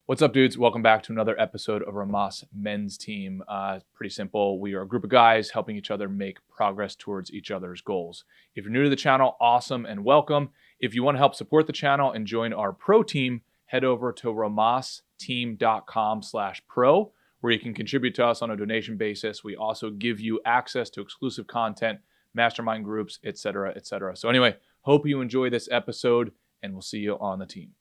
What's up, dudes? Welcome back to another episode of Rhomas Men's Team. Pretty simple. We are a group of guys helping each other make progress towards each other's goals. If you're new to the channel, awesome and welcome. If you want to help support the channel and join our pro team, head over to rhomasteam.com/pro, where you can contribute to us on a donation basis. We also give you access to exclusive content, mastermind groups, etc., etc. So anyway, hope you enjoy this episode, and we'll see you on the team.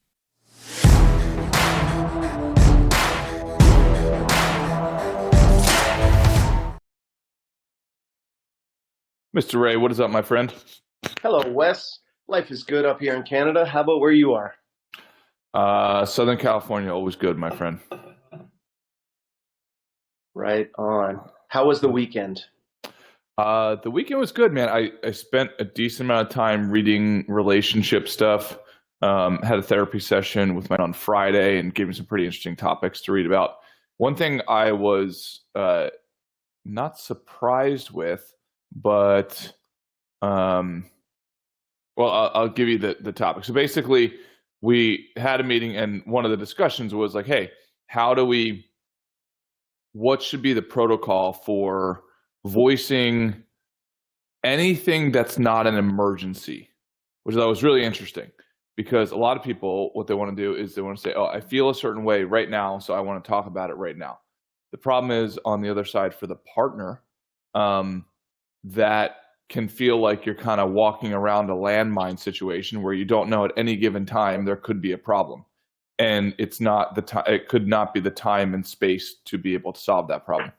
Mr. Ray, what is up, my friend? Hello, Wes. Life is good up here in Canada. How about where you are? Southern California, always good, my friend. Right on. How was the weekend? The weekend was good, man. I spent a decent amount of time reading relationship stuff. Had a therapy session with my on Friday and gave me some pretty interesting topics to read about. One thing I was not surprised with, but I'll give you the topic. So basically, we had a meeting, and one of the discussions was like, hey, what should be the protocol for voicing anything that's not an emergency, which I thought was really interesting. Because a lot of people, what they want to do is they want to say, oh, I feel a certain way right now, so I want to talk about it right now. The problem is on the other side for the partner, that can feel like you're kind of walking around a landmine situation where you don't know at any given time there could be a problem. And it's not the time, it could not be the time and space to be able to solve that problem.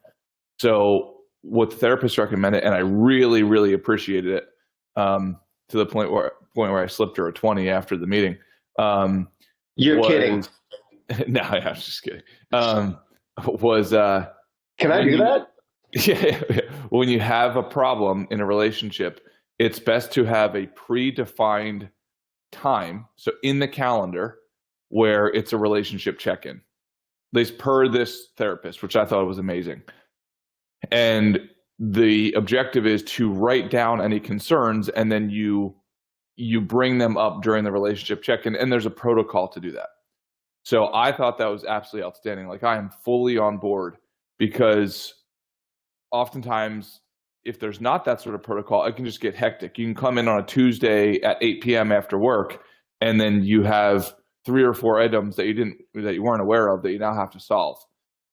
So what the therapist recommended, and I really, really appreciated it, to the point where I slipped her a 20 after the meeting. You're kidding. No, I'm just kidding. Can I do that? Yeah. When you have a problem in a relationship, it's best to have a predefined time, so in the calendar, where it's a relationship check-in. At least per this therapist, which I thought was amazing. And the objective is to write down any concerns, and then you bring them up during the relationship check-in, and there's a protocol to do that. So I thought that was absolutely outstanding. Like, I am fully on board, because oftentimes if there's not that sort of protocol, it can just get hectic. You can come in on a Tuesday at 8 p.m. after work, and then you have 3 or 4 items that you weren't aware of that you now have to solve.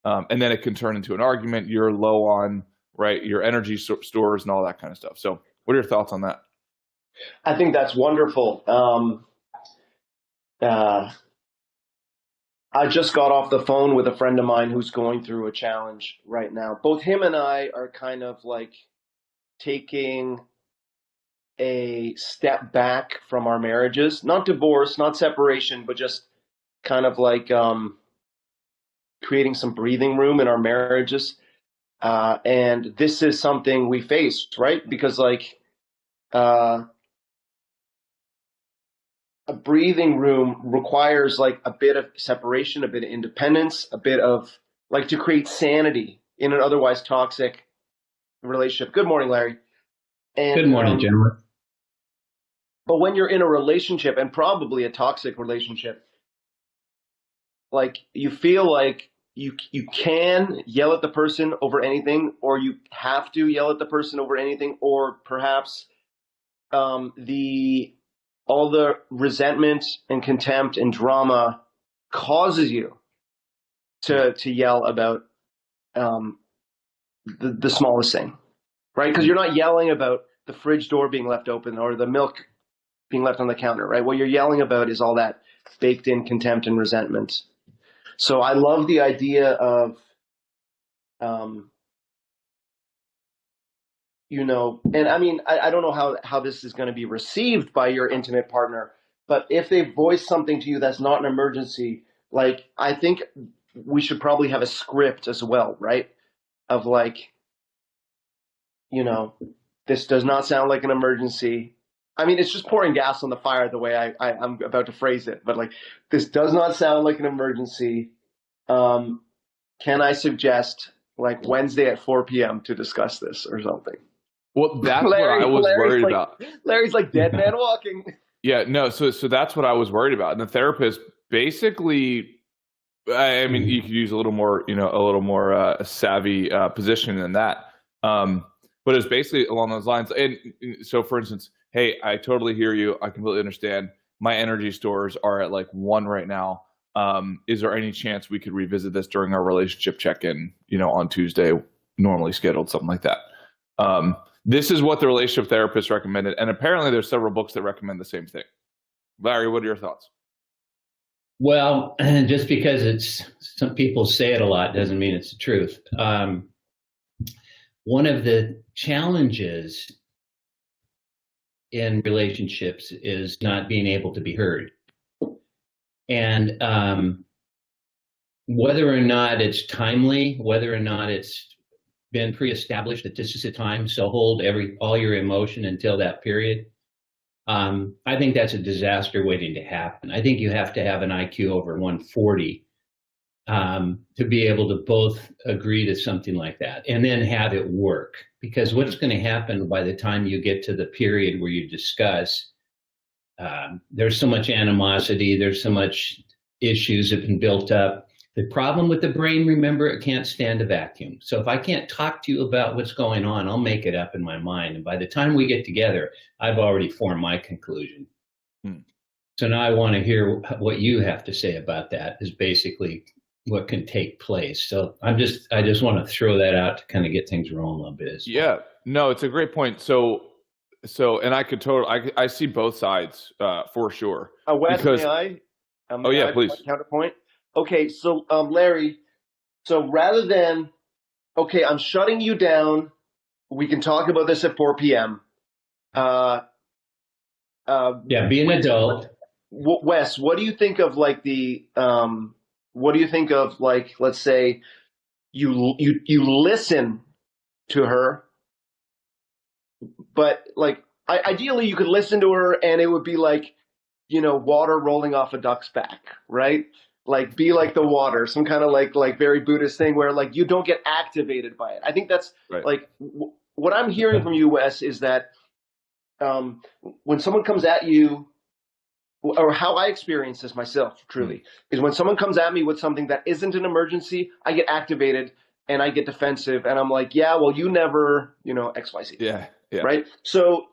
And then it can turn into an argument. You're low on, right, your energy stores and all that kind of stuff. So what are your thoughts on that? I think that's wonderful. I just got off the phone with a friend of mine who's going through a challenge right now. Both him and I are kind of like taking a step back from our marriages, not divorce, not separation, but just kind of like creating some breathing room in our marriages. And this is something we faced, right? Because like a breathing room requires like a bit of separation, a bit of independence, a bit of like to create sanity in an otherwise toxic relationship. Good morning, Larry. And, good morning, gentlemen. But when you're in a relationship, and probably a toxic relationship, like you feel like you can yell at the person over anything, or you have to yell at the person over anything, or perhaps all the resentment and contempt and drama causes you to yell about the smallest thing, right? Because you're not yelling about the fridge door being left open or the milk being left on the counter, right? What you're yelling about is all that baked in contempt and resentment. So I love the idea of, and I mean, I don't know how this is going to be received by your intimate partner, but if they voice something to you that's not an emergency, like, I think we should probably have a script as well, right? Of like, this does not sound like an emergency. I mean, it's just pouring gas on the fire the way I'm about to phrase it, but like, this does not sound like an emergency. Can I suggest like Wednesday at 4 p.m. to discuss this or something? Well, that's what I was worried about. Larry's like dead man walking. Yeah, no. So that's what I was worried about. And the therapist basically I mean, you could use a little more, a little more savvy positioning than that. But it's basically along those lines. And so, for instance, hey, I totally hear you. I completely understand. My energy stores are at like 1 right now. Is there any chance we could revisit this during our relationship check-in, on Tuesday, normally scheduled, something like that? This is what the relationship therapist recommended. And apparently there's several books that recommend the same thing. Larry, what are your thoughts? Well, just because some people say it a lot doesn't mean it's the truth. One of the challenges in relationships is not being able to be heard. And whether or not it's timely, whether or not it's been pre-established that this is the time, so hold all your emotion until that period, I think that's a disaster waiting to happen. I think you have to have an IQ over 140 to be able to both agree to something like that and then have it work. Because what's going to happen by the time you get to the period where you discuss, there's so much animosity, there's so much issues that have been built up. The problem with the brain, remember, it can't stand a vacuum. So if I can't talk to you about what's going on, I'll make it up in my mind. And by the time we get together, I've already formed my conclusion. So now I want to hear what you have to say about that is basically what can take place. So I just want to throw that out to kind of get things rolling a little bit. Yeah, no, it's a great point. So, and I see both sides for sure. Wes, may I? Yeah, please. Counterpoint. Okay, so Larry, so rather than, okay, I'm shutting you down. We can talk about this at 4 p.m. Yeah, be an adult. Wes, what do you think of like let's say you listen to her, but like ideally you could listen to her and it would be like, water rolling off a duck's back, right? Like be like the water, some kind of like very Buddhist thing where like you don't get activated by it. I think that's right. Like what I'm hearing from you, Wes, is that when someone comes at you, or how I experience this myself, truly, is when someone comes at me with something that isn't an emergency, I get activated and I get defensive and I'm like, yeah, well, you never, X, Y, Z. Yeah. Right. So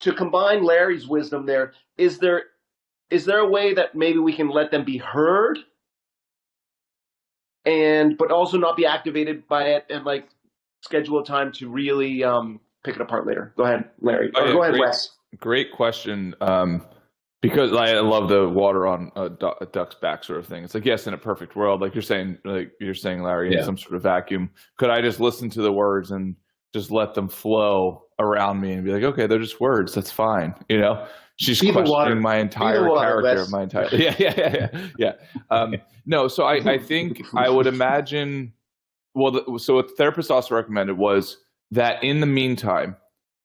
to combine Larry's wisdom there, is there a way that maybe we can let them be heard but also not be activated by it and like schedule a time to really pick it apart later? Go ahead, Larry. Go ahead, Wes. Great question. Because I love the water on a duck's back sort of thing. It's like, yes, in a perfect world, like you're saying, Larry, in some sort of vacuum, could I just listen to the words and just let them flow around me and be like, okay, they're just words. That's fine. She's questioning my entire character of my entire. Yeah. No, so I think I would imagine. Well, so what the therapist also recommended was that in the meantime,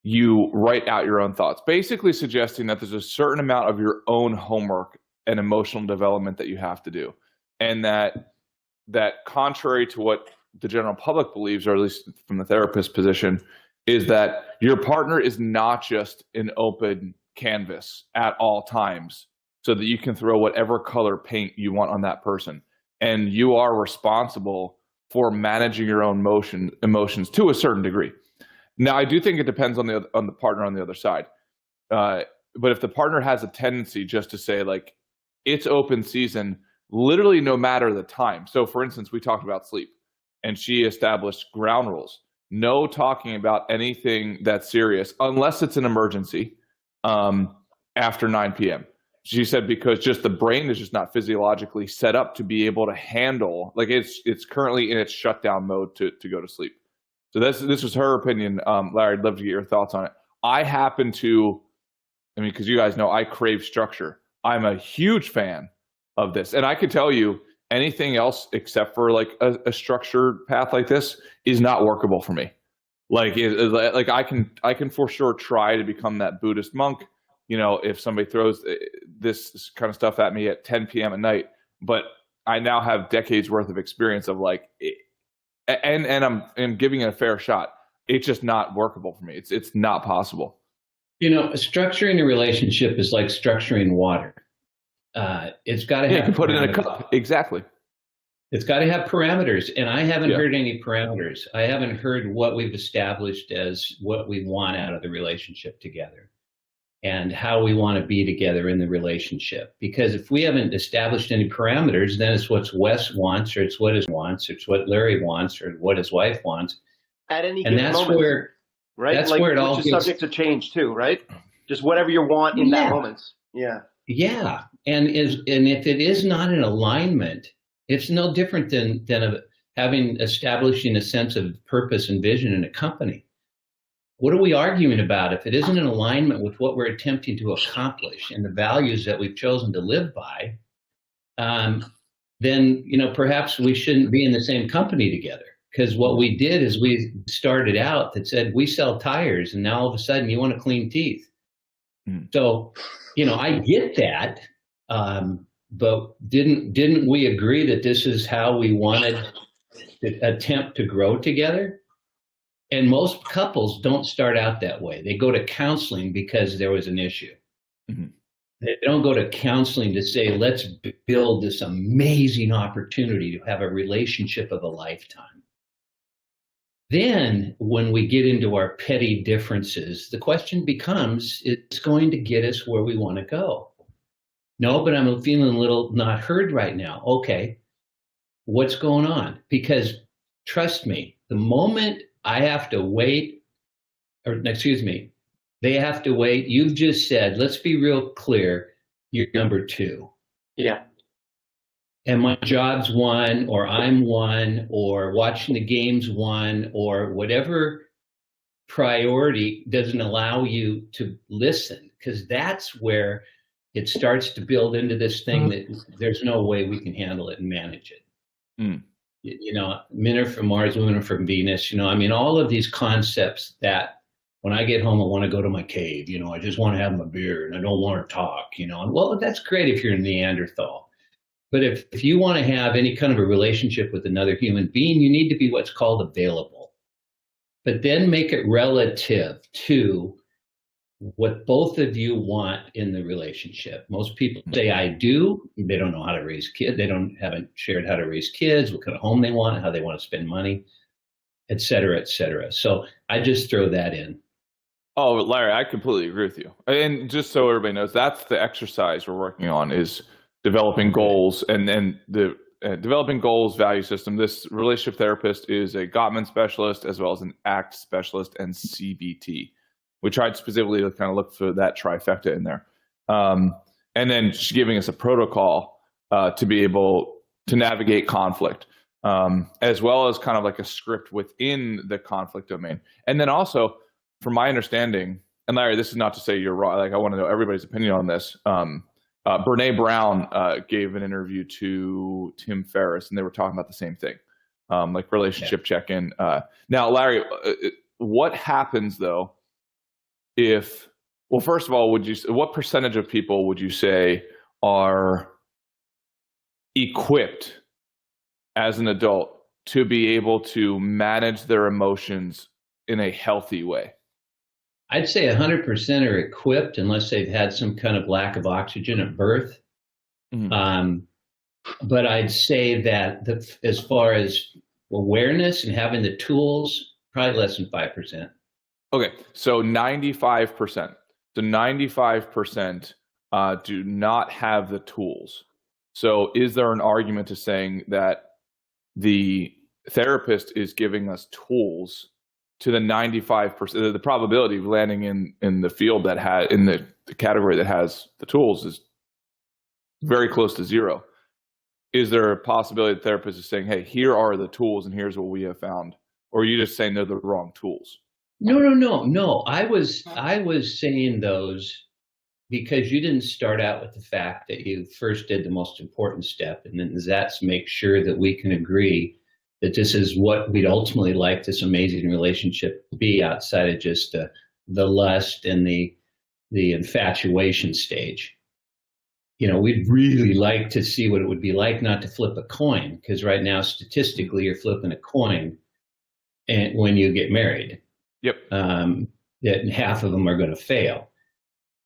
you write out your own thoughts, basically suggesting that there's a certain amount of your own homework and emotional development that you have to do, and that contrary to what the general public believes, or at least from the therapist position, is that your partner is not just an open canvas at all times so that you can throw whatever color paint you want on that person. And you are responsible for managing your own emotions to a certain degree. Now, I do think it depends on the partner on the other side. But if the partner has a tendency just to say, like, it's open season, literally no matter the time. So, for instance, we talked about sleep, and she established ground rules. No talking about anything that's serious unless it's an emergency after 9 p.m. She said because just the brain is just not physiologically set up to be able to handle, like it's currently in its shutdown mode to go to sleep. So this was her opinion. Larry, I'd love to get your thoughts on it. I happen to, because you guys know I crave structure. I'm a huge fan of this. And I could tell you anything else except for like a structured path like this is not workable for me. Like I can for sure try to become that Buddhist monk, if somebody throws this kind of stuff at me at 10 p.m. at night, but I now have decades worth of experience of like, and I'm giving it a fair shot. It's just not workable for me. It's not possible. Structuring a relationship is like structuring water. It's got to have. You can put it in a cup. Exactly. It's got to have parameters, and I haven't heard any parameters. I haven't heard what we've established as what we want out of the relationship together and how we want to be together in the relationship. Because if we haven't established any parameters, then it's what Wes wants, or it's what his wants, or it's what Larry wants, or what his wife wants. At any and given that's moment, where, right? That's like, where it all gets subject to change too, right? Just whatever you want in that moment. Yeah. Yeah, and if it is not in alignment, it's no different than establishing a sense of purpose and vision in a company. What are we arguing about? If it isn't in alignment with what we're attempting to accomplish and the values that we've chosen to live by, then perhaps we shouldn't be in the same company together. Because what we did is we started out that said we sell tires, and now all of a sudden you want to clean teeth. So, I get that, but didn't we agree that this is how we wanted to attempt to grow together? And most couples don't start out that way. They go to counseling because there was an issue. Mm-hmm. They don't go to counseling to say, let's build this amazing opportunity to have a relationship of a lifetime. Then when we get into our petty differences, the question becomes, it's going to get us where we want to go. No, but I'm feeling a little not heard right now. Okay, what's going on? Because trust me, the moment I have to wait, they have to wait. You've just said, let's be real clear, you're number two. Yeah. And my job's one, or I'm one, or watching the game's one, or whatever priority doesn't allow you to listen, because that's where it starts to build into this thing that there's no way we can handle it and manage it. Mm. Men are from Mars, women are from Venus. All of these concepts that when I get home, I want to go to my cave. I just want to have my beer and I don't want to talk. Well, that's great if you're a Neanderthal. But if you want to have any kind of a relationship with another human being, you need to be what's called available. But then make it relative to what both of you want in the relationship. Most people say, I do. They don't know how to raise kids. They haven't shared how to raise kids, what kind of home they want, how they want to spend money, et cetera, et cetera. So I just throw that in. Oh, Larry, I completely agree with you. And just so everybody knows, that's the exercise we're working on, is developing goals, and the developing goals value system. This relationship therapist is a Gottman specialist as well as an ACT specialist and CBT. We tried specifically to kind of look for that trifecta in there. And then she's giving us a protocol to be able to navigate conflict, as well as kind of like a script within the conflict domain. And then also, from my understanding, and Larry, this is not to say you're wrong, like I want to know everybody's opinion on this. Brene Brown gave an interview to Tim Ferriss, and they were talking about the same thing, like relationship check-in. Now, Larry, what happens though if, well, first of all, what percentage of people would you say are equipped as an adult to be able to manage their emotions in a healthy way? I'd say 100% are equipped unless they've had some kind of lack of oxygen at birth. Mm-hmm. But I'd say that as far as awareness and having the tools, probably less than 5%. Okay, so 95%. So 95% do not have the tools. So is there an argument to saying that the therapist is giving us tools to the 95%, the probability of landing in the field that has, in the category that has the tools, is very close to zero? Is there a possibility the therapist is saying, hey, here are the tools and here's what we have found? Or are you just saying they're the wrong tools? No. I was saying those because you didn't start out with the fact that you first did the most important step, and then that's make sure that we can agree that this is what we'd ultimately like this amazing relationship to be, outside of just the lust and the infatuation stage. We'd really like to see what it would be like not to flip a coin, because right now, statistically, you're flipping a coin and when you get married. Yep. That half of them are going to fail.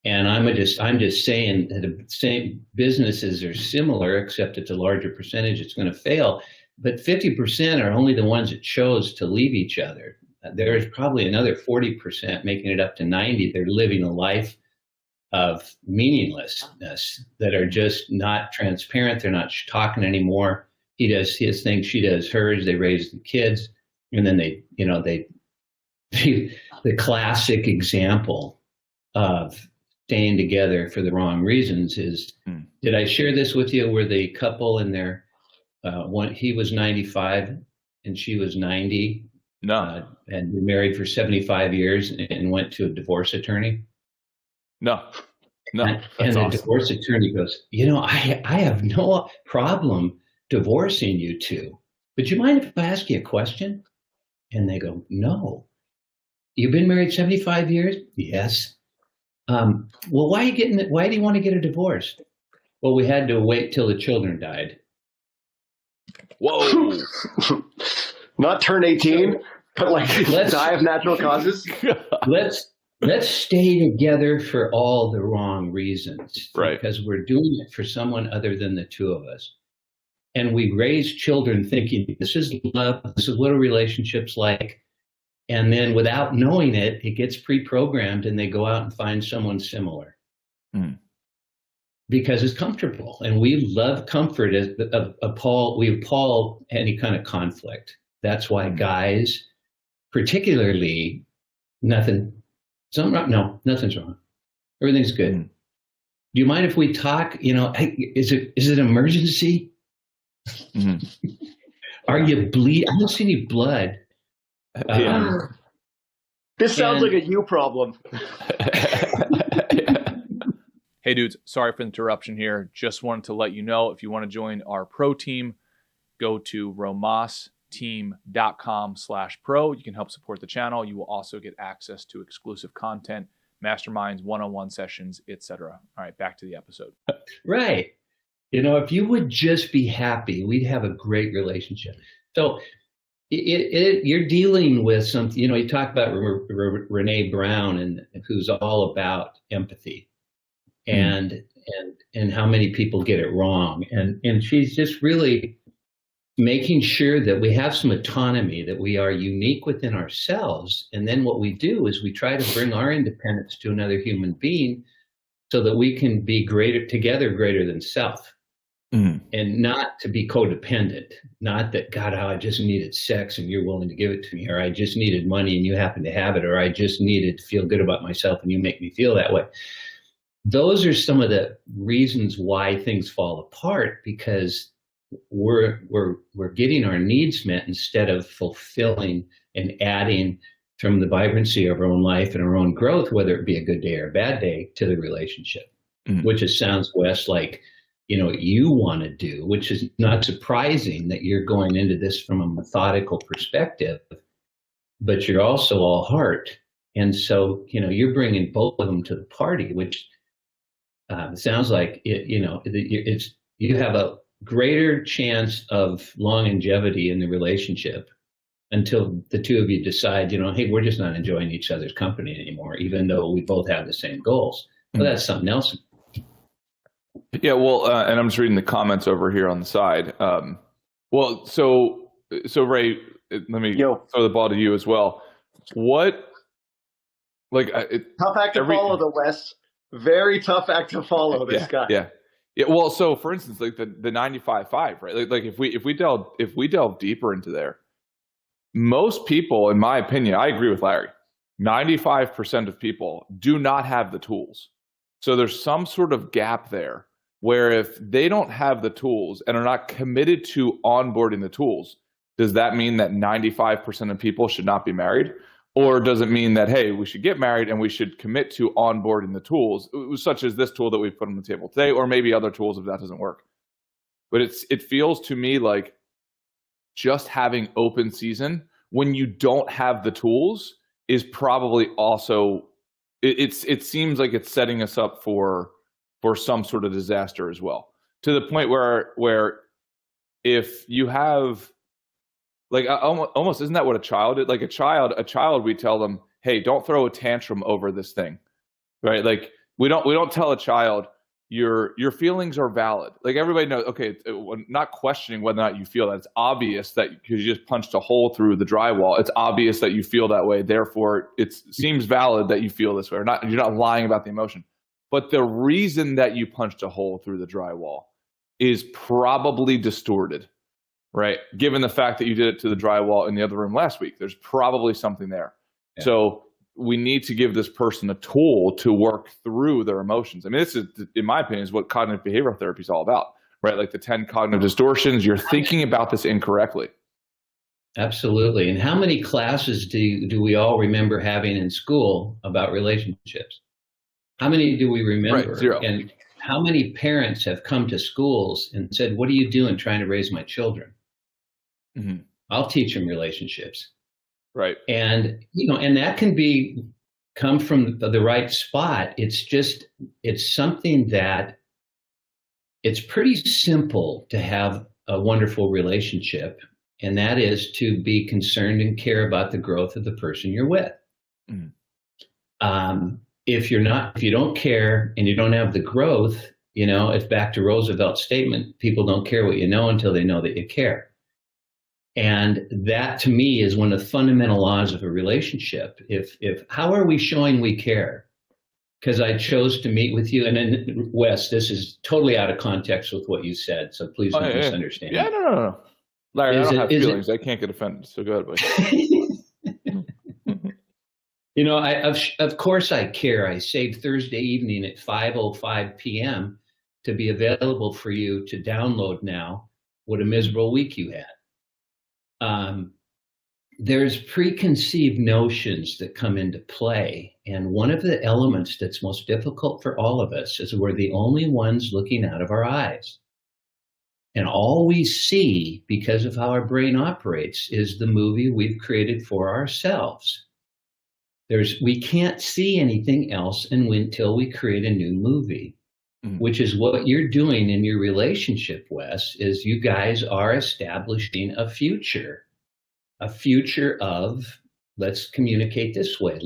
And I'm just saying that the same businesses are similar, except it's a larger percentage it's going to fail. but 50% are only the ones that chose to leave each other. There's probably another 40% making it up to 90. They're living a life of meaninglessness that are just not transparent. They're not talking anymore. He does his thing, she does hers. They raise the kids, and then they the classic example of staying together for the wrong reasons is, did I share this with you, where the couple in their he was 95 and she was 90, and were married for 75 years and went to a divorce attorney? No. And the divorce attorney goes, I have no problem divorcing you two, but you mind if I ask you a question? And they go, no. You've been married 75 years? Yes. Well, why do you want to get a divorce? Well, we had to wait till the children died. Whoa. Not turn 18, but like die of natural causes. Let's stay together for all the wrong reasons. Right. Because we're doing it for someone other than the two of us. And we raise children thinking this is love, this is what a relationship's like. And then without knowing it, it gets pre-programmed and they go out and find someone similar. Because it's comfortable. And we love comfort we appall any kind of conflict. That's why guys, particularly, nothing's wrong. Everything's good. Do you mind if we talk? Hey, is it an emergency? Are you bleed? I don't see any blood. This sounds like a you problem. Hey dudes, sorry for the interruption here. Just wanted to let you know, if you want to join our pro team, go to romasteam.com/pro. You can help support the channel. You will also get access to exclusive content, masterminds, one-on-one sessions, etc. All right, back to the episode. Right. If you would just be happy, we'd have a great relationship. So you're dealing with something, you talk about Renee Brown, and who's all about empathy and how many people get it wrong. And she's just really making sure that we have some autonomy, that we are unique within ourselves. And then what we do is we try to bring our independence to another human being so that we can be greater than self. And not to be codependent, not that, God, I just needed sex and you're willing to give it to me, or I just needed money and you happen to have it, or I just needed to feel good about myself and you make me feel that way. Those are some of the reasons why things fall apart, because we're getting our needs met instead of fulfilling and adding from the vibrancy of our own life and our own growth, whether it be a good day or a bad day, to the relationship, which it sounds, Wes, like you want to do, which is not surprising that you're going into this from a methodical perspective, but you're also all heart. And so, you're bringing both of them to the party, which sounds like, you have a greater chance of longevity in the relationship until the two of you decide, hey, we're just not enjoying each other's company anymore, even though we both have the same goals. But that's something else. Yeah, well, and I'm just reading the comments over here on the side. So Ray, let me throw the ball to you as well. What, tough act to follow, the West. Very tough act to follow. This guy. Yeah. Well, so for instance, like the 95.5, right? Like if we delve deeper into there, most people, in my opinion, I agree with Larry. 95% of people do not have the tools. So there's some sort of gap there where if they don't have the tools and are not committed to onboarding the tools, does that mean that 95% of people should not be married? Or does it mean that, hey, we should get married and we should commit to onboarding the tools, such as this tool that we've put on the table today, or maybe other tools if that doesn't work? But it feels to me like just having open season when you don't have the tools is probably also, it seems like it's setting us up for some sort of disaster as well, to the point where if you have, like, almost, isn't that what a child is? Like a child, we tell them, hey, don't throw a tantrum over this thing, right? Like we don't tell a child, your feelings are valid. Like everybody knows, okay, not questioning whether or not you feel that. It's obvious that because you just punched a hole through the drywall, it's obvious that you feel that way. Therefore, it seems valid that you feel this way. Or not, you're not lying about the emotion. But the reason that you punched a hole through the drywall is probably distorted, right? Given the fact that you did it to the drywall in the other room last week, there's probably something there. Yeah. So we need to give this person a tool to work through their emotions. I mean, this is, in my opinion, is what cognitive behavioral therapy is all about, right? Like the 10 cognitive distortions, you're thinking about this incorrectly. Absolutely. And how many classes do we all remember having in school about relationships? How many do we remember? Right, 0. And how many parents have come to schools and said, what are you doing trying to raise my children? Mm-hmm. I'll teach them relationships. Right. And, and that can come from the right spot. It's something that it's pretty simple to have a wonderful relationship. And that is to be concerned and care about the growth of the person you're with. Mm. If you don't care and you don't have the growth, it's back to Roosevelt's statement, people don't care what you know until they know that you care. And that to me is one of the fundamental laws of a relationship. If how are we showing we care? Because I chose to meet with you. And then Wes, this is totally out of context with what you said. So please don't misunderstand. Yeah, no. Larry, I don't have feelings. I can't get offended. So go ahead, buddy. Of course I care. I saved Thursday evening at 5:05 p.m. to be available for you to download now. What a miserable week you had. There's preconceived notions that come into play. And one of the elements that's most difficult for all of us is we're the only ones looking out of our eyes. And all we see, because of how our brain operates, is the movie we've created for ourselves. We can't see anything else until we create a new movie. Mm-hmm. Which is what you're doing in your relationship, Wes, is you guys are establishing a future of, let's communicate this way.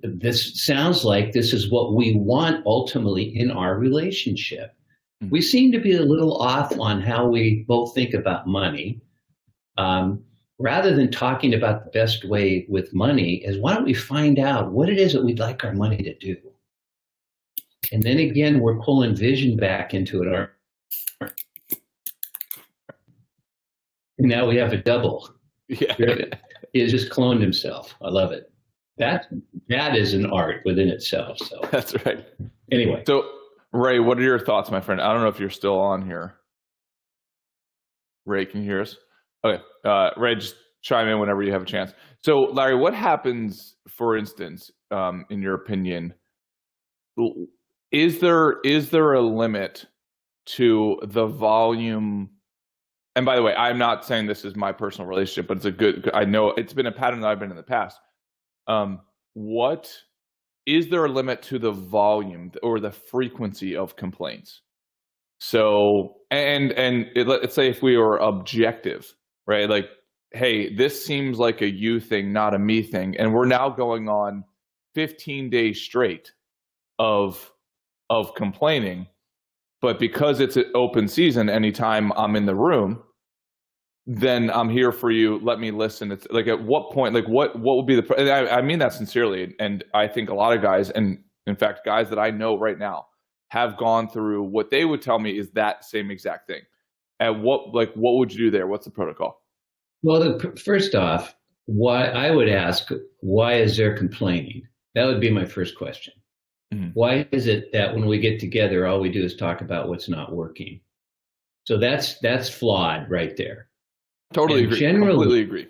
This sounds like this is what we want ultimately in our relationship. Mm-hmm. We seem to be a little off on how we both think about money. Rather than talking about the best way with money is why don't we find out what it is that we'd like our money to do? And then again, we're pulling vision back into it. And now we have a double. Yeah. He has just cloned himself. I love it. That is an art within itself. So that's right. Anyway. So Ray, what are your thoughts, my friend? I don't know if you're still on here. Ray, can you hear us? Okay. Ray, just chime in whenever you have a chance. So Larry, what happens, for instance, in your opinion, is there a limit to the volume? And by the way, I'm not saying this is my personal relationship, but I know it's been a pattern that I've been in the past. What is there a limit to the volume or the frequency of complaints? So, let's say if we were objective, right? Like, hey, this seems like a you thing, not a me thing. And we're now going on 15 days straight of complaining, but because it's an open season, anytime I'm in the room, then I'm here for you. Let me listen. It's like, at what point, like what would be I mean that sincerely. And I think a lot of guys, and in fact, guys that I know right now have gone through what they would tell me is that same exact thing. And what would you do there? What's the protocol? Well, first off, I would ask, why is there complaining? That would be my first question. Mm-hmm. Why is it that when we get together, all we do is talk about what's not working? So that's flawed right there. Totally agree. Completely agree.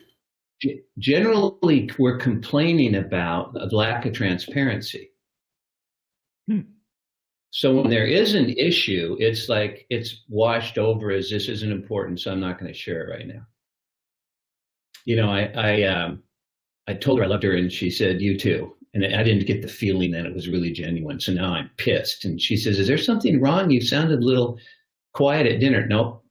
Generally, we're complaining about a lack of transparency. So when there is an issue, it's like it's washed over as this isn't important, so I'm not going to share it right now. I told her I loved her, and she said, "You too." And I didn't get the feeling that it was really genuine. So now I'm pissed. And she says, "Is there something wrong? You sounded a little quiet at dinner." Nope.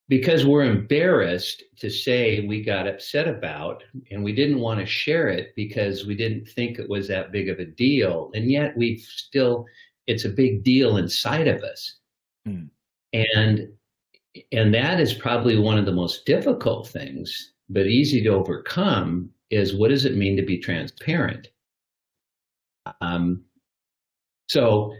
Because we're embarrassed to say we got upset about, and we didn't want to share it because we didn't think it was that big of a deal. And yet we've still it's a big deal inside of us. Mm. And that is probably one of the most difficult things, but easy to overcome, is what does it mean to be transparent? So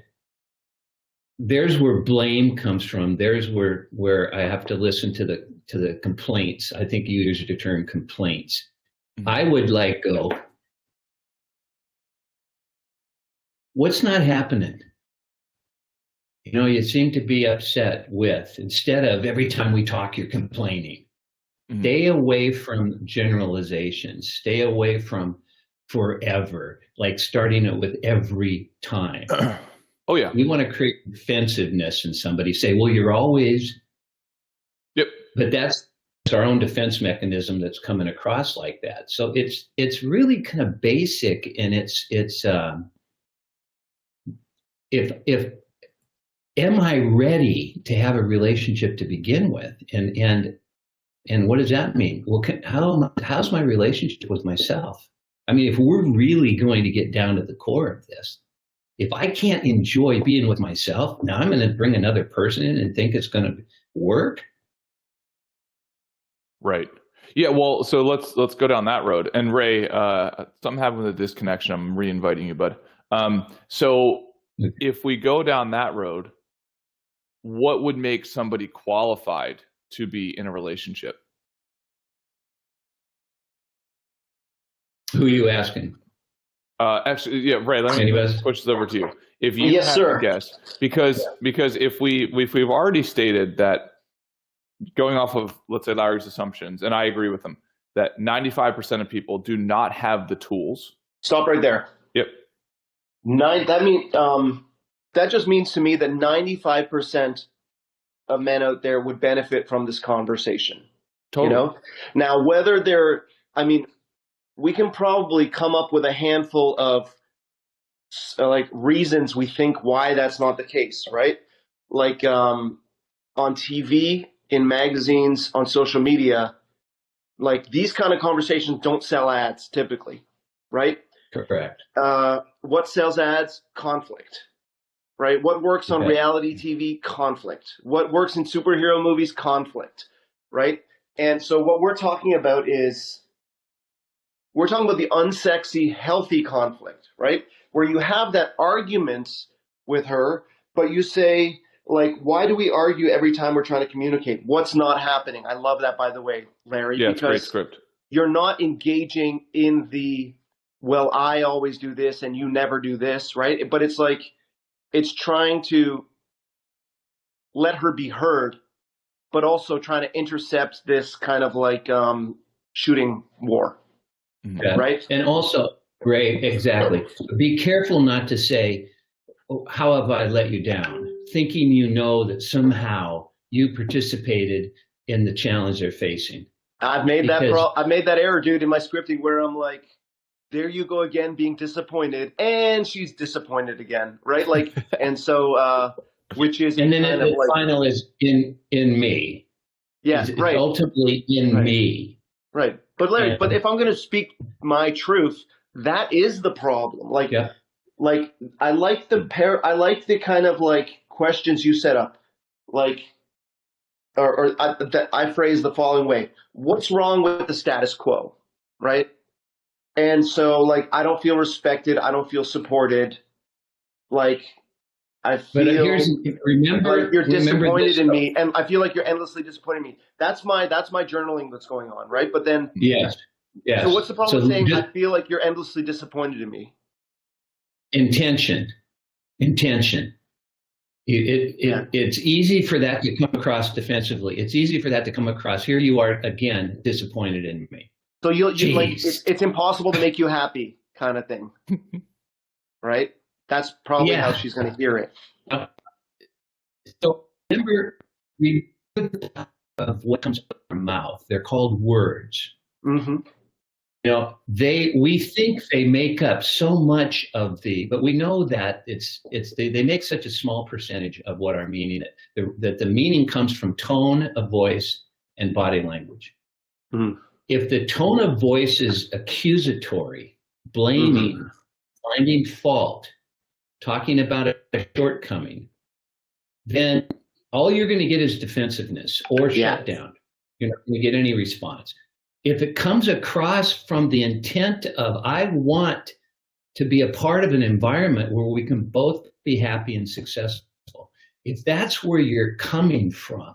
there's where blame comes from. There's where I have to listen to the complaints. I think you used the term complaints. Mm-hmm. I would go, what's not happening? You seem to be upset with, instead of every time we talk, you're complaining. Mm-hmm. Stay away from generalizations. Stay away from forever, starting it with every time. Oh, yeah. We want to create defensiveness in somebody, say, well, you're always. Yep. But that's our own defense mechanism that's coming across like that. So it's really kind of basic, and it's if am I ready to have a relationship to begin with? And what does that mean? Well, how's my relationship with myself? I mean, if we're really going to get down to the core of this, if I can't enjoy being with myself, now I'm going to bring another person in and think it's going to work. Right. Yeah. Well, so let's go down that road. And Ray, something happened with the disconnection. I'm re-inviting you, bud. So if we go down that road, what would make somebody qualified to be in a relationship? Who are you asking? Actually, yeah, Ray, let me push this over to you. If you yes, have sir. to guess, because if we've already stated that, going off of, let's say, Larry's assumptions, and I agree with them, that 95% of people do not have the tools. Stop right there. Yep. That just means to me that 95% of men out there would benefit from this conversation. Totally. Now, whether we can probably come up with a handful of reasons we think why that's not the case, right? On TV, in magazines, on social media, these kind of conversations don't sell ads typically, right? Correct. What sells ads? Conflict, right? What works on reality TV? Conflict. What works in superhero movies? Conflict, right? And so what we're talking about is, we're talking about the unsexy, healthy conflict, right? Where you have that argument with her, but you say, why do we argue every time we're trying to communicate? What's not happening? I love that, by the way, Larry. Yeah, it's a great script. You're not engaging in the, well, I always do this and you never do this, right? But it's it's trying to let her be heard, but also trying to intercept this kind of shooting war. Yeah. Right. And also, Ray, exactly. Be careful not to say, oh, how have I let you down? Thinking that somehow you participated in the challenge they're facing. I've made that error, dude, in my scripting, where I'm there you go again, being disappointed, and she's disappointed again, right? And so, which is, and then the final is in me. Yeah, right. It's ultimately in me. Right. But Larry, but if I'm going to speak my truth, that is the problem. I like the kind of questions you set up, I phrase the following way: what's wrong with the status quo, right? And so I don't feel respected, I don't feel supported, I feel you're disappointed in me, and I feel like you're endlessly disappointing me. That's my journaling that's going on, right? But then yes. So what's the problem with saying I feel like you're endlessly disappointed in me? Intention. It's easy for that to come across defensively. It's easy for that to come across. Here you are again, disappointed in me. So it's impossible to make you happy, kind of thing, right? That's probably how she's going to hear it. So remember, of what comes out of our mouth. They're called words. Mm-hmm. We think they make up so much of but we know that they make such a small percentage of what our meaning is. That the meaning comes from tone of voice and body language. Mm-hmm. If the tone of voice is accusatory, blaming, finding fault, talking about a shortcoming, then all you're going to get is defensiveness or shutdown. You're not going to get any response. If it comes across from the intent of, I want to be a part of an environment where we can both be happy and successful, if that's where you're coming from,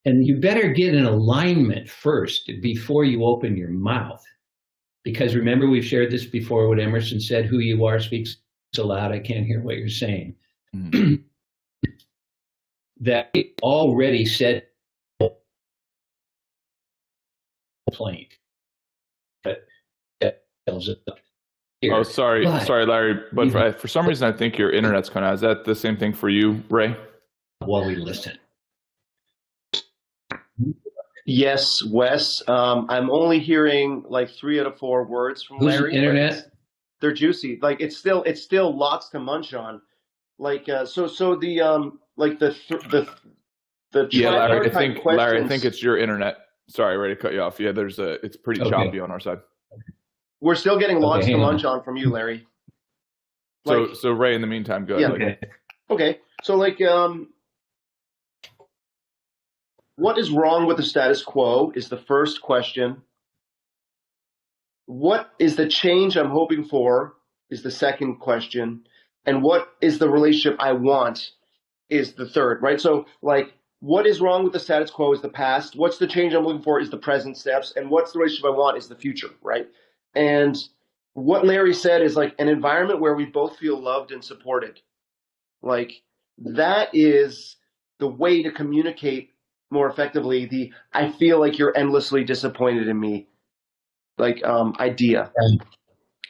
and you better get in alignment first before you open your mouth. Because remember, we've shared this before, what Emerson said, who you are speaks so loud I can't hear what you're saying. Mm-hmm. That already said complaint. But that tells it up here. Oh, sorry, Larry. But for some reason, I think your internet's coming out. Is that the same thing for you, Ray? While we listen. Yes, Wes. I'm only hearing like 3 out of 4 words from Who's Larry. Internet? They're juicy. Like it's still lots to munch on. Like so the like the Larry, I think it's your internet. Sorry, ready to cut you off. Yeah, it's pretty choppy on our side. We're still getting lots to munch on from you, Larry. Like, so Ray, in the meantime, go ahead. Okay. So like what is wrong with the status quo is the first question. What is the change I'm hoping for is the second question. And what is the relationship I want is the third, right? So like, what is wrong with the status quo is the past. What's the change I'm looking for is the present steps. And what's the relationship I want is the future, right? And what Larry said is like an environment where we both feel loved and supported. Like that is the way to communicate more effectively I feel like you're endlessly disappointed in me idea.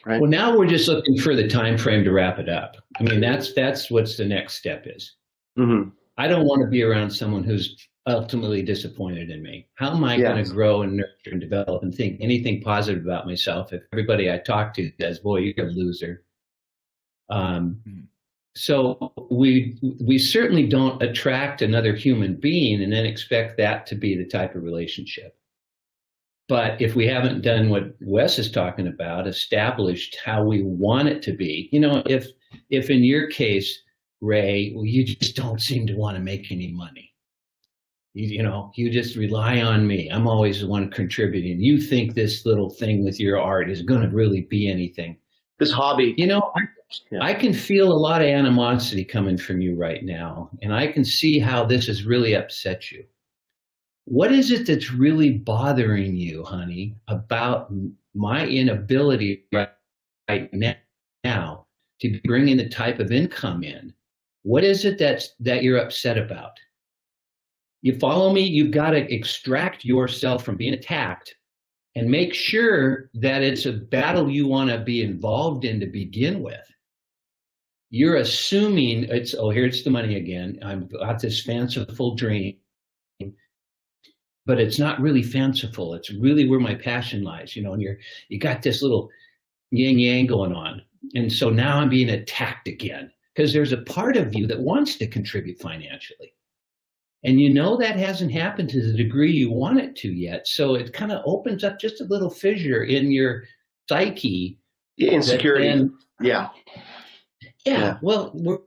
Right. Well, now we're just looking for the time frame to wrap it up. I mean, that's what's the next step is. Mm-hmm. I don't want to be around someone who's ultimately disappointed in me. How am I going to grow and nurture and develop and think anything positive about myself if everybody I talk to says, boy, you're a loser? So we certainly don't attract another human being and then expect that to be the type of relationship. But if we haven't done what Wes is talking about, established how we want it to be, if in your case, Ray, you just don't seem to want to make any money. You just rely on me. I'm always the one contributing. You think this little thing with your art is going to really be anything. This hobby. I can feel a lot of animosity coming from you right now, and I can see how this has really upset you. What is it that's really bothering you, honey, about my inability right now to bring in the type of income in? What is it that you're upset about? You follow me? You've got to extract yourself from being attacked and make sure that it's a battle you want to be involved in to begin with. You're assuming here's the money again. I've got this fanciful dream, but it's not really fanciful. It's really where my passion lies, and you got this little yin yang going on. And so now I'm being attacked again because there's a part of you that wants to contribute financially. And that hasn't happened to the degree you want it to yet. So it kind of opens up just a little fissure in your psyche. Insecurity. Yeah. Well, we're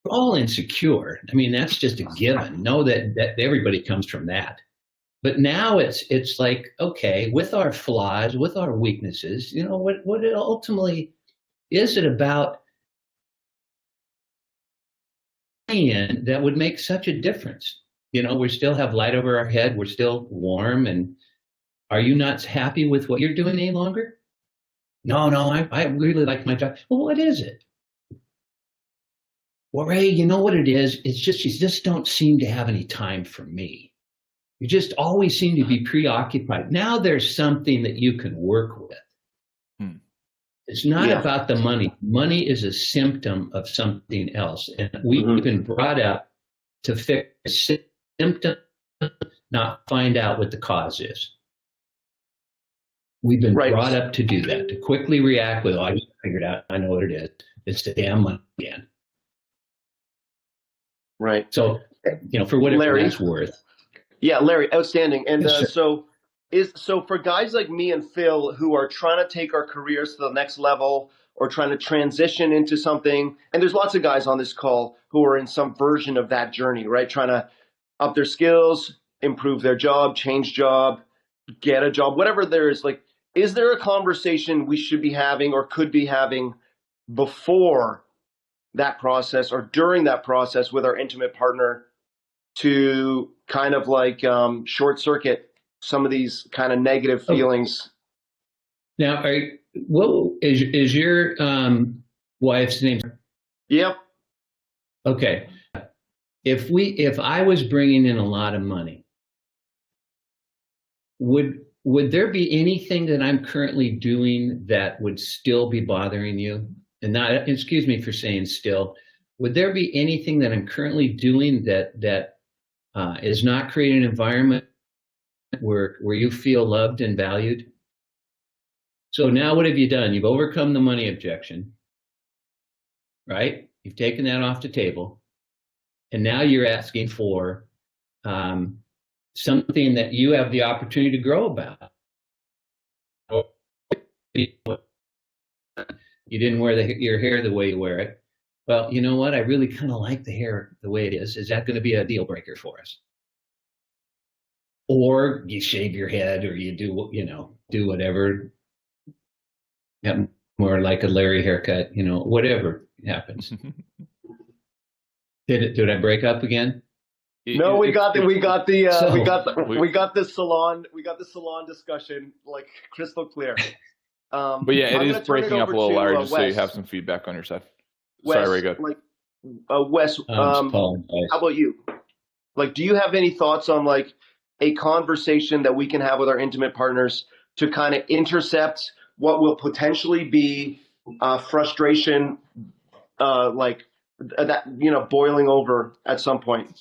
all insecure. I mean, that's just a given. Know that everybody comes from that. But now it's like, okay, with our flaws, with our weaknesses, what it ultimately is it about that would make such a difference? We still have light over our head. We're still warm. And are you not happy with what you're doing any longer? No, I really like my job. Well, what is it? Well, Ray, you know what it is? It's just, you just don't seem to have any time for me. You just always seem to be preoccupied. Now there's something that you can work with. It's not about the money. Money is a symptom of something else. And we've been brought up to fix the symptom, not find out what the cause is. We've been brought up to do that, to quickly react with, I figured out, I know what it is. It's the damn money again. Right. So, for whatever that's worth. Yeah, Larry, outstanding. And so for guys like me and Phil who are trying to take our careers to the next level, or trying to transition into something. And there's lots of guys on this call who are in some version of that journey, right? Trying to up their skills, improve their job, change job, get a job, whatever there is. Like, is there a conversation we should be having or could be having before that process or during that process with our intimate partner to kind of like short circuit some of these kind of negative feelings? Now, what is your wife's name? Yep. Okay. If I was bringing in a lot of money, would there be anything that I'm currently doing that would still be bothering you? And not, excuse me for saying still, would there be anything that I'm currently doing that is not creating an environment where you feel loved and valued? So now what have you done? You've overcome the money objection, right? You've taken that off the table. And now you're asking for something that you have the opportunity to grow about. You didn't wear your hair the way you wear it. Well, you know what? I really kind of like the hair the way it is. Is that going to be a deal breaker for us? Or you shave your head, or you do whatever. Have more like a Larry haircut, whatever happens. Did I break up again? No, we got the salon discussion like crystal clear. But yeah, it is breaking up a little, Larry, just so you have some feedback on your side. Wes, sorry, Ray, go. Wes, how about you? Like, do you have any thoughts on like a conversation that we can have with our intimate partners to kind of intercept what will potentially be frustration, like that, boiling over at some point?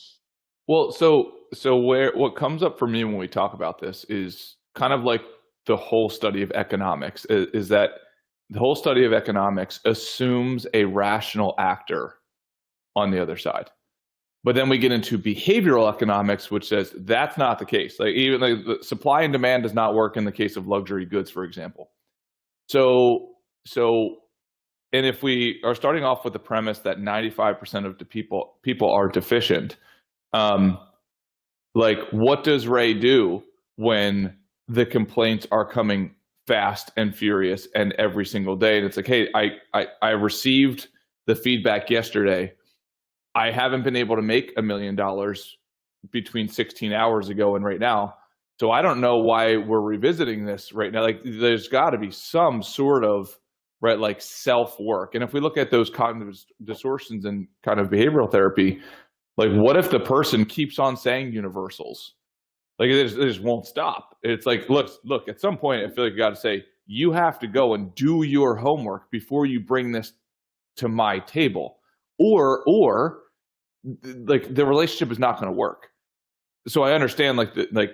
Well, so what comes up for me when we talk about this is kind of like the whole study of economics is that the whole study of economics assumes a rational actor on the other side. But then we get into behavioral economics, which says that's not the case. Like even like the supply and demand does not work in the case of luxury goods, for example. So and if we are starting off with the premise that 95% of the people are deficient, like what does Ray do when the complaints are coming fast and furious and every single day? And it's like, hey, I received the feedback yesterday. I haven't been able to make $1 million between 16 hours ago and right now. So I don't know why we're revisiting this right now. Like there's got to be some sort of like self-work. And if we look at those cognitive distortions and kind of behavioral therapy, like what if the person keeps on saying universals? Like it just won't stop. It's like, look, at some point I feel like you got to say, you have to go and do your homework before you bring this to my table. Or like the relationship is not going to work. So I understand like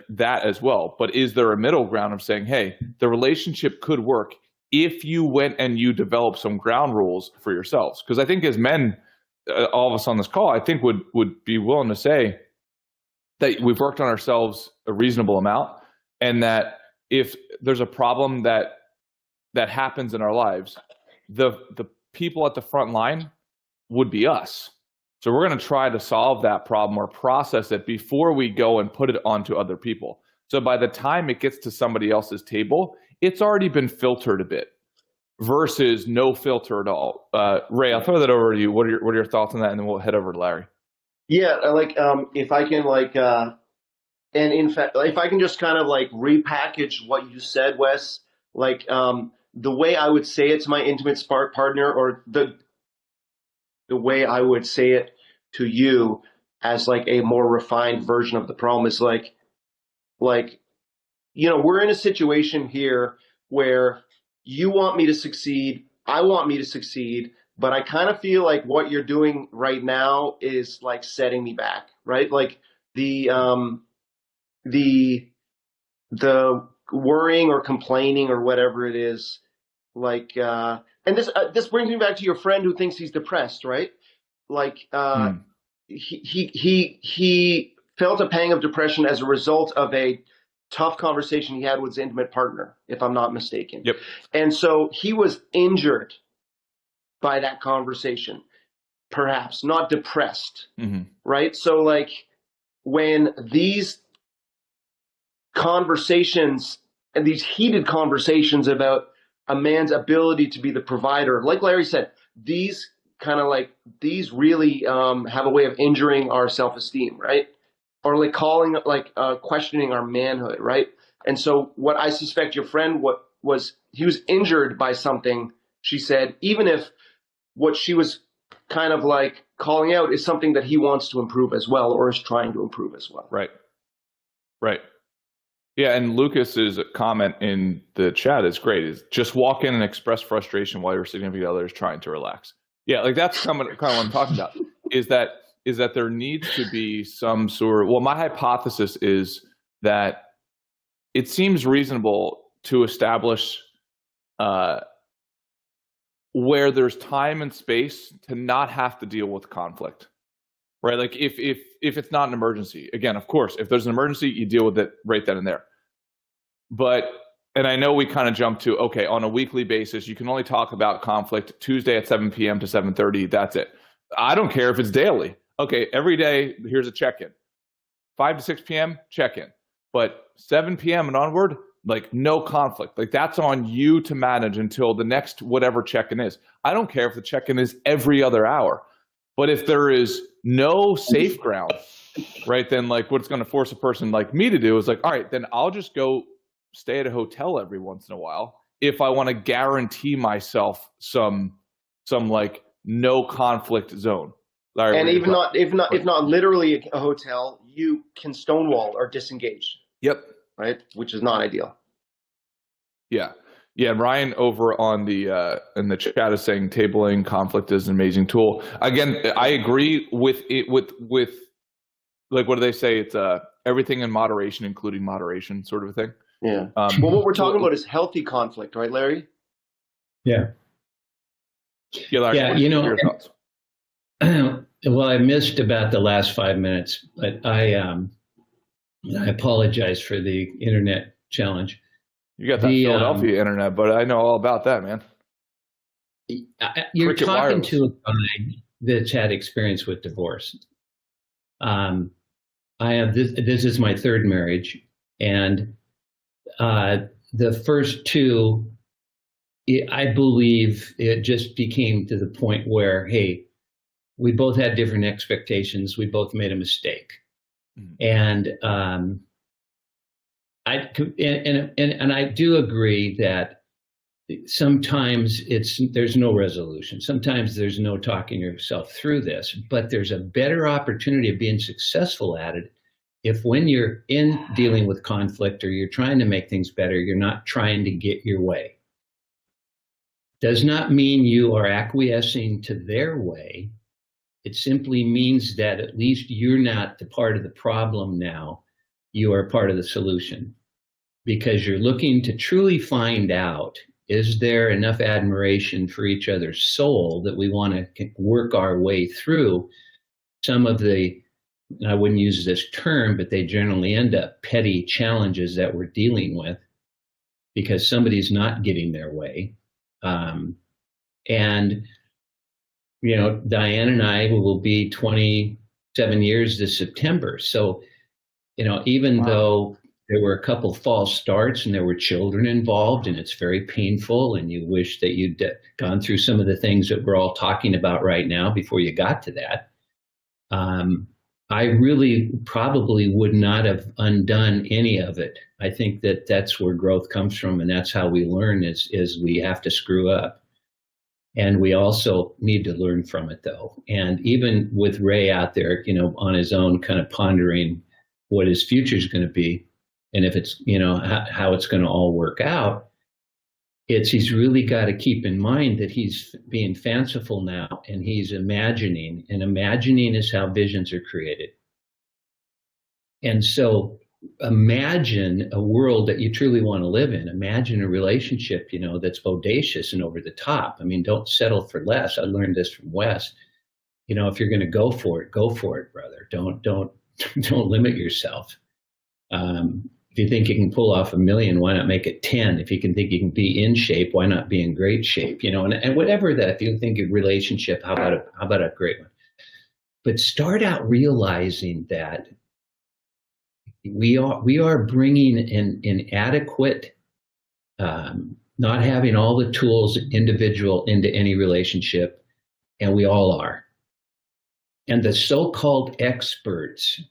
that as well. But is there a middle ground of saying, hey, the relationship could work if you went and you develop some ground rules for yourselves? Because I think as men, all of us on this call, I think would be willing to say that we've worked on ourselves a reasonable amount, and that if there's a problem that happens in our lives, the people at the front line would be us. So we're going to try to solve that problem or process it before we go and put it onto other people. So by the time it gets to somebody else's table, it's already been filtered a bit versus no filter at all. Ray, I'll throw that over to you. What are your thoughts on that? And then we'll head over to Larry. Yeah, like if I can and in fact, if I can just kind of like repackage what you said, Wes, like the way I would say it to my intimate partner, or the way I would say it to you as like a more refined version of the problem is like, we're in a situation here where you want me to succeed, I want me to succeed, but I kind of feel like what you're doing right now is like setting me back, right? Like the worrying or complaining or whatever it is, like, and this brings me back to your friend who thinks he's depressed, right? Like, he felt a pang of depression as a result of a tough conversation he had with his intimate partner, if I'm not mistaken. Yep. And so he was injured by that conversation, perhaps not depressed, Mm-hmm. right? So like when these conversations and these heated conversations about a man's ability to be the provider, like Larry said, these really have a way of injuring our self-esteem, right? Or like questioning our manhood, right? And so what I suspect your friend he was injured by something she said, even if what she was kind of like calling out is something that he wants to improve as well, or is trying to improve as well. Right. Yeah, and Lucas's comment in the chat is great. Is just walk in and express frustration while your significant other is trying to relax. Yeah, like that's kind of what I'm talking about. Is that there needs to be some sort of, well, my hypothesis is that it seems reasonable to establish where there's time and space to not have to deal with conflict. Right, like if it's not an emergency, again, of course, if there's an emergency, you deal with it right then and there. But, and I know we kind of jump to, okay, on a weekly basis, you can only talk about conflict Tuesday at 7 p.m. to 7:30. That's it. I don't care if it's daily. Okay, every day, here's a check-in. 5 to 6 p.m., check-in. But 7 p.m. and onward, like no conflict. Like that's on you to manage until the next whatever check-in is. I don't care if the check-in is every other hour. But if there is no safe ground, right, then like what's going to force a person like me to do is like, all right, then I'll just go stay at a hotel every once in a while if I want to guarantee myself some like no conflict zone. Larry, and even if not literally a hotel, you can stonewall or disengage. Yep. Right, which is not ideal. Yeah. Yeah, Ryan over on the in the chat is saying tabling conflict is an amazing tool. Again, I agree with it. With like, what do they say? It's everything in moderation, including moderation, sort of a thing. Yeah. Well, what we're talking about is healthy conflict, right, Larry? Yeah. Yeah, Larry, yeah. Your thoughts? Well, I missed about the last 5 minutes, but I apologize for the internet challenge. You got that Philadelphia internet, but I know all about that, man. You're Cricket talking wireless. to a guy that's had experience with divorce. I have this is my third marriage, and the first two, I believe it just became to the point where, hey, we both had different expectations. We both made a mistake, and I do agree that sometimes there's no resolution. Sometimes there's no talking yourself through this, but there's a better opportunity of being successful at it if when you're in dealing with conflict or you're trying to make things better, you're not trying to get your way. Does not mean you are acquiescing to their way. It simply means that at least you're not the part of the problem now. You are part of the solution, because you're looking to truly find out, is there enough admiration for each other's soul that we want to work our way through some of the, I wouldn't use this term, but they generally end up petty challenges that we're dealing with because somebody's not getting their way. And, you know, Diane and I will be 27 years this September. So, you know, even though there were a couple false starts and there were children involved and it's very painful and you wish that you'd gone through some of the things that we're all talking about right now before you got to that, I really probably would not have undone any of it. I think that that's where growth comes from, and that's how we learn is we have to screw up. And we also need to learn from it, though. And even with Ray out there, you know, on his own, kind of pondering what his future is going to be, and if it's, you know, how it's going to all work out, he's really got to keep in mind that he's being fanciful now, and he's imagining, and imagining is how visions are created. And so imagine a world that you truly want to live in. Imagine a relationship, you know, that's bodacious and over the top. I mean, don't settle for less. I learned this from Wes. You know, if you're going to go for it, brother. Don't limit yourself. If you think you can pull off 1 million, why not make it 10? If you can think you can be in shape, why not be in great shape? And whatever that, if you think of relationship, how about a great one? But start out realizing that we are bringing an inadequate, not having all the tools individual into any relationship, and we all are. And the so-called experts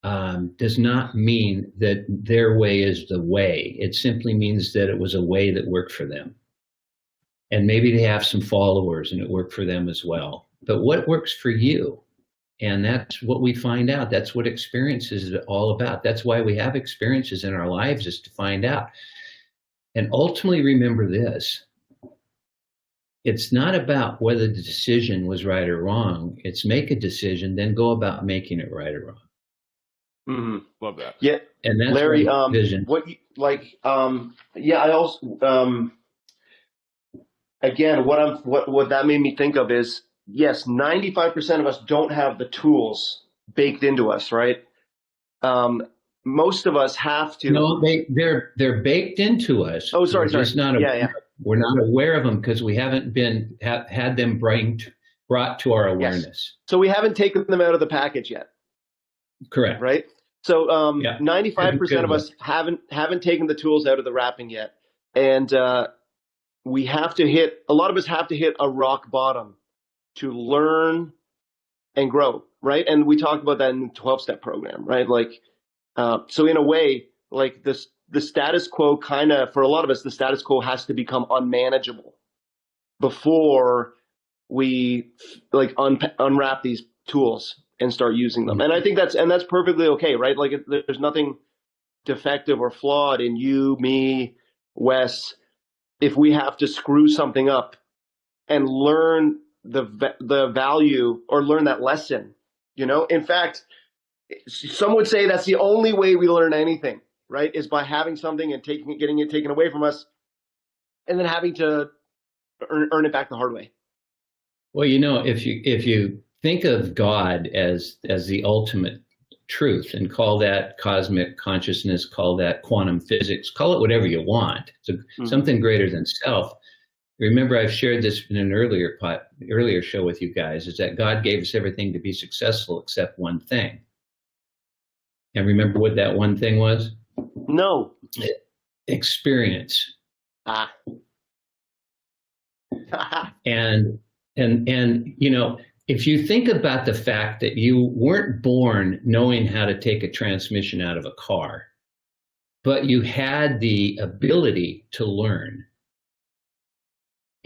does not mean that their way is the way. It simply means that it was a way that worked for them. And maybe they have some followers and it worked for them as well. But what works for you? And that's what we find out. That's what experiences is all about. That's why we have experiences in our lives, is to find out. And ultimately, remember this. It's not about whether the decision was right or wrong. It's make a decision, then go about making it right or wrong. Mm-hmm. Love that. Yeah. And that's Larry, vision. I also, again, what that made me think of is, yes, 95% of us don't have the tools baked into us, right? Most of us have to. No, they're baked into us. Oh, sorry. Just not we're not aware of them because we haven't had them brought to our awareness. Yes. So we haven't taken them out of the package yet. Correct. Right. So 95% of us haven't taken the tools out of the wrapping yet, and a lot of us have to hit a rock bottom to learn and grow, right? And we talked about that in the 12-step program, right? So in a way, like the status quo for a lot of us, the status quo has to become unmanageable before we unwrap these tools and start using them. And I think that's perfectly okay, right? Like there's nothing defective or flawed in you, me, Wes, if we have to screw something up and learn the value or learn that lesson, In fact, some would say that's the only way we learn anything, right? Is by having something and getting it taken away from us, and then having to earn it back the hard way. Well, if you think of God as the ultimate truth and call that cosmic consciousness, call that quantum physics, call it whatever you want, something greater than self. Remember, I've shared this in an earlier show with you guys, is that God gave us everything to be successful except one thing. And remember what that one thing was? No. Experience. And if you think about the fact that you weren't born knowing how to take a transmission out of a car, but you had the ability to learn.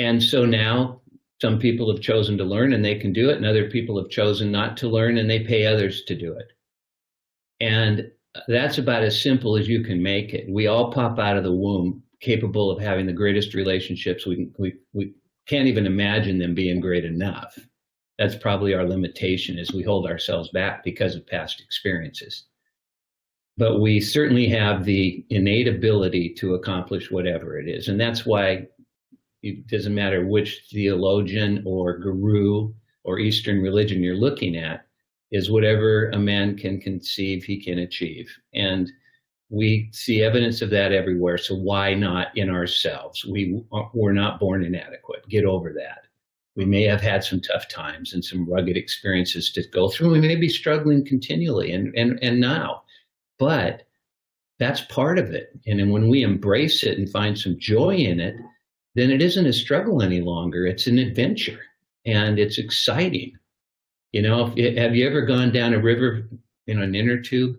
And so now some people have chosen to learn and they can do it, and other people have chosen not to learn and they pay others to do it. And that's about as simple as you can make it. We all pop out of the womb capable of having the greatest relationships. We can't even imagine them being great enough. That's probably our limitation, is we hold ourselves back because of past experiences. But we certainly have the innate ability to accomplish whatever it is. And that's why it doesn't matter which theologian or guru or Eastern religion you're looking at, is whatever a man can conceive, he can achieve. And we see evidence of that everywhere. So why not in ourselves? We're not born inadequate. Get over that. We may have had some tough times and some rugged experiences to go through. We may be struggling continually and now, but that's part of it. And then when we embrace it and find some joy in it, then it isn't a struggle any longer. It's an adventure and it's exciting. Have you ever gone down a river in an inner tube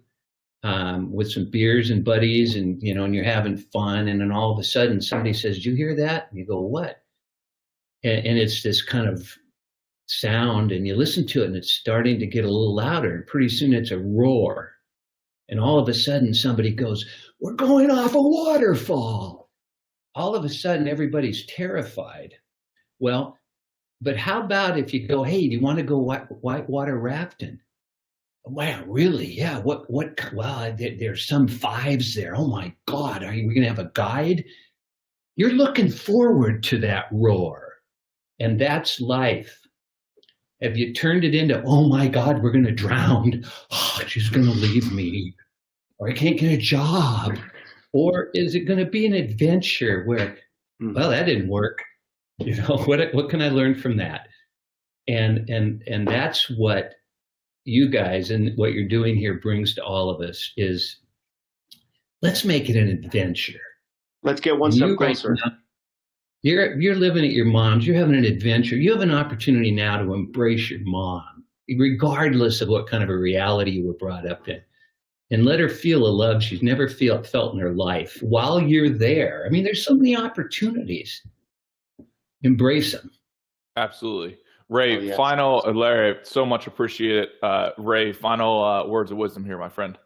with some beers and buddies and you're having fun, and then all of a sudden somebody says, "Did you hear that?" And you go, "What?" And it's this kind of sound, and you listen to it and it's starting to get a little louder, and pretty soon it's a roar. And all of a sudden somebody goes, "We're going off a waterfall." All of a sudden everybody's terrified. Well, but how about if you go, "Hey, do you want to go whitewater rafting?" "Wow, really? Yeah. What? Well, there's some 5s there. Oh my God. Are we going to have a guide?" You're looking forward to that roar. And that's life. Have you turned it into, "Oh my God, we're going to drown. Oh, she's going to leave me. Or I can't get a job. Or is it going to be an adventure where, well, that didn't work. You know, what can I learn from that? And that's what you guys and what you're doing here brings to all of us is let's make it an adventure. Let's get one step closer. Right now, you're living at your mom's. You're having an adventure. You have an opportunity now to embrace your mom, regardless of what kind of a reality you were brought up in, and let her feel a love she's never felt in her life while you're there. I mean, there's so many opportunities. Embrace them. Absolutely. Ray, Oh, yes. final, Larry, so much appreciate it. Ray, final words of wisdom here, my friend.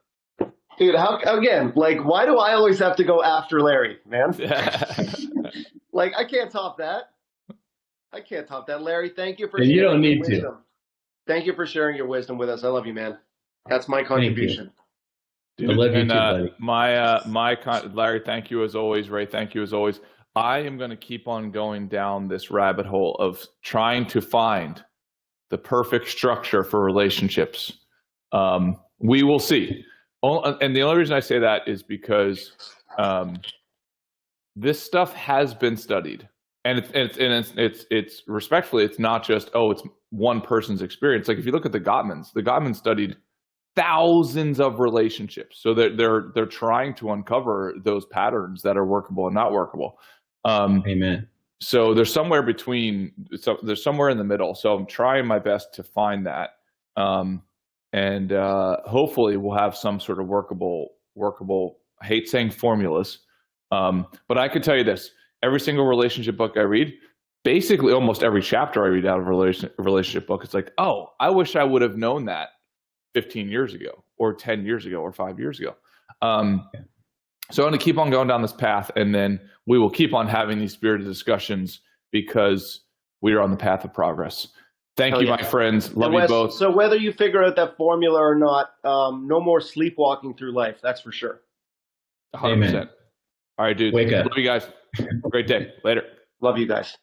Dude, why do I always have to go after Larry, man? Like, I can't top that. Larry, thank you for And you sharing don't need your wisdom. Thank you for sharing your wisdom with us. I love you, man. That's my contribution. I love you too, buddy. Larry, thank you as always. Ray, thank you as always. I am going to keep on going down this rabbit hole of trying to find the perfect structure for relationships. We will see. And the only reason I say that is because this stuff has been studied, and it's respectfully, it's not just it's one person's experience. Like if you look at the Gottmans studied thousands of relationships, so they're trying to uncover those patterns that are workable and not workable. Amen. So there's somewhere between. So there's somewhere in the middle. So I'm trying my best to find that. And hopefully we'll have some sort of workable, I hate saying formulas, but I can tell you this, every single relationship book I read, basically almost every chapter I read out of a relationship book, it's like, oh, I wish I would have known that 15 years ago or 10 years ago or 5 years ago. So I'm going to keep on going down this path, and then we will keep on having these spirited discussions because we are on the path of progress. Thank you, my friends. Love you both. So whether you figure out that formula or not, no more sleepwalking through life. That's for sure. 100%. All right, dude. Wake up. Love you guys. Great day. Later. Love you guys.